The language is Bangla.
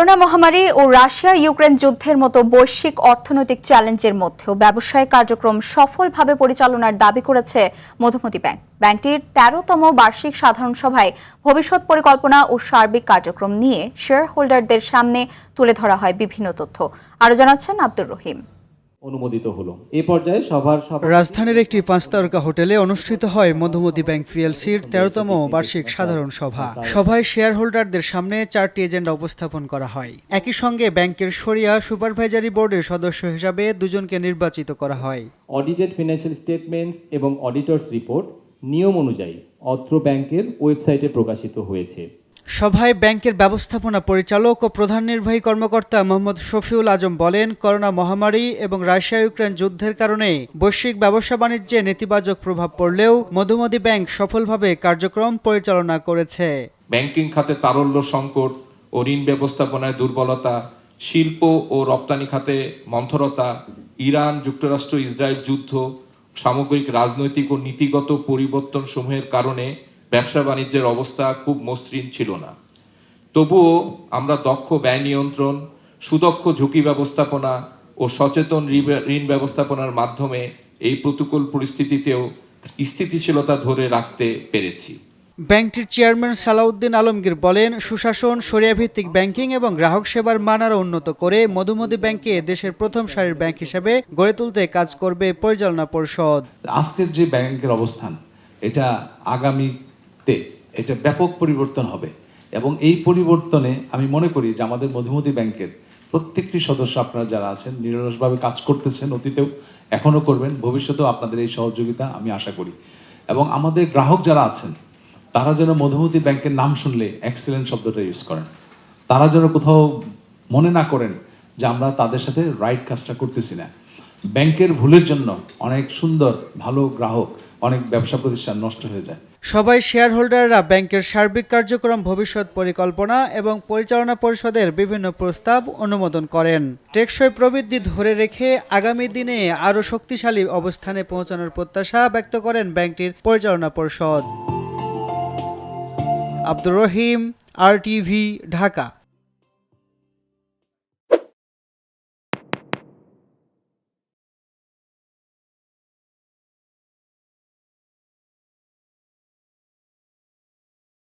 করোনা মহামারী ও রাশিয়া ইউক্রেন যুদ্ধের মতো বৈশ্বিক অর্থনৈতিক চ্যালেঞ্জের মধ্যেও ব্যবসায়িক কার্যক্রম সফলভাবে পরিচালনার দাবি করেছে মধুমতি ব্যাংক। ব্যাংকটির ১৩তম বার্ষিক সাধারণ সভায় ভবিষ্যৎ পরিকল্পনা ও সার্বিক কার্যক্রম নিয়ে শেয়ার হোল্ডারদের সামনে তুলে ধরা হয় বিভিন্ন তথ্য। আরও জানাচ্ছেন আব্দুর রহিম। অনুমোদিত হলো। এই পর্যায়ে রাজধানীর একটি ৫ তারকা হোটেলে অনুষ্ঠিত হয় মধুমতি ব্যাংক পিএলসির ১৩তম বার্ষিক সাধারণ সভা। সভায় শেয়ার হোল্ডারদের সামনে ৪টি এজেন্ডা উপস্থাপন করা হয়। একই সঙ্গে ব্যাংকের শরিয়া সুপারভাইজারি বোর্ডের সদস্য হিসাবে দুজনকে নির্বাচিত করা হয়। অডিটেড ফিনান্সিয়াল স্টেটমেন্টস এবং অডিটরস রিপোর্ট নিয়ম অনুযায়ী অত্র ব্যাংকের ওয়েবসাইটে প্রকাশিত হয়েছে। সভায় ব্যাংকের ব্যবস্থাপনা পরিচালক ও প্রধান নির্বাহী কর্মকর্তা মোহাম্মদ শফিউল আজম বলেন, করোনা মহামারী এবং রাশিয়া ইউক্রেন যুদ্ধের কারণে বৈশ্বিক ব্যবসা বাণিজ্যে নেতিবাচক প্রভাব পড়লেও মধুমতি ব্যাংক সফলভাবে কার্যক্রম পরিচালনা করেছে। ব্যাংকিং খাতে তারল্য সংকট ও ঋণ ব্যবস্থাপনায় দুর্বলতা, শিল্প ও রপ্তানি খাতে মন্থরতা, ইরান যুক্তরাষ্ট্র ইসরায়েল যুদ্ধ, সামগ্রিক রাজনৈতিক ও নীতিগত পরিবর্তন সমূহের কারণে ব্যবসা বাণিজ্যের অবস্থা খুব মসৃণ ছিল না। তবুও আমরা দক্ষ ব্যয় নিয়ন্ত্রণ, সুদক্ষ ঝুঁকি ব্যবস্থাপনা ও সচেতন ঋণ ব্যবস্থাপনার মাধ্যমে এই প্রতিকূল পরিস্থিতিতেও স্থিতিশীলতা ধরে রাখতে পেরেছি। ব্যাংকটির চেয়ারম্যান সালাউদ্দিন আলমগীর বলেন, সুশাসন, শরিয়াভিত্তিক ব্যাংকিং এবং গ্রাহক সেবার মান আরও উন্নত করে মধুমতি ব্যাংককে দেশের প্রথম সারির ব্যাংক হিসেবে গড়ে তুলতে কাজ করবে পরিচালনা পরিষদ। আজকের যে ব্যাংকের অবস্থান, এটা আগামীতে এটা ব্যাপক পরিবর্তন হবে এবং এই পরিবর্তনে আমি মনে করি যে আমাদের মধুমতি ব্যাংকের প্রত্যেকটি সদস্য, আপনারা যারা আছেন, নিরলসভাবে কাজ করতেছেন, অতীতেও এখনও করবেন, ভবিষ্যতেও আপনাদের এই সহযোগিতা আমি আশা করি। এবং আমাদের গ্রাহক যারা আছেন তারা যেন মধুমতি ব্যাংকের নাম শুনলে এক্সেলেন্ট শব্দটা ইউজ করেন। তারা যেন কোথাও মনে না করেন যে আমরা তাদের সাথে রাইট কাজটা করতেছি না। ব্যাংকের ভুলের জন্য অনেক সুন্দর ভালো গ্রাহক, অনেক ব্যবসা প্রতিষ্ঠান নষ্ট হয়ে যায়। সবাই শেয়ার হোল্ডাররা ব্যাংকের সার্বিক কার্যক্রম, ভবিষ্যৎ পরিকল্পনা এবং পরিচালনা পরিষদের বিভিন্ন প্রস্তাব অনুমোদন করেন। টেকসই প্রবৃদ্ধি ধরে রেখে আগামী দিনে আরও শক্তিশালী অবস্থানে পৌঁছানোর প্রত্যাশা ব্যক্ত করেন ব্যাংকটির পরিচালনা পরিষদ। আব্দুর রহিম, RTV, ঢাকা।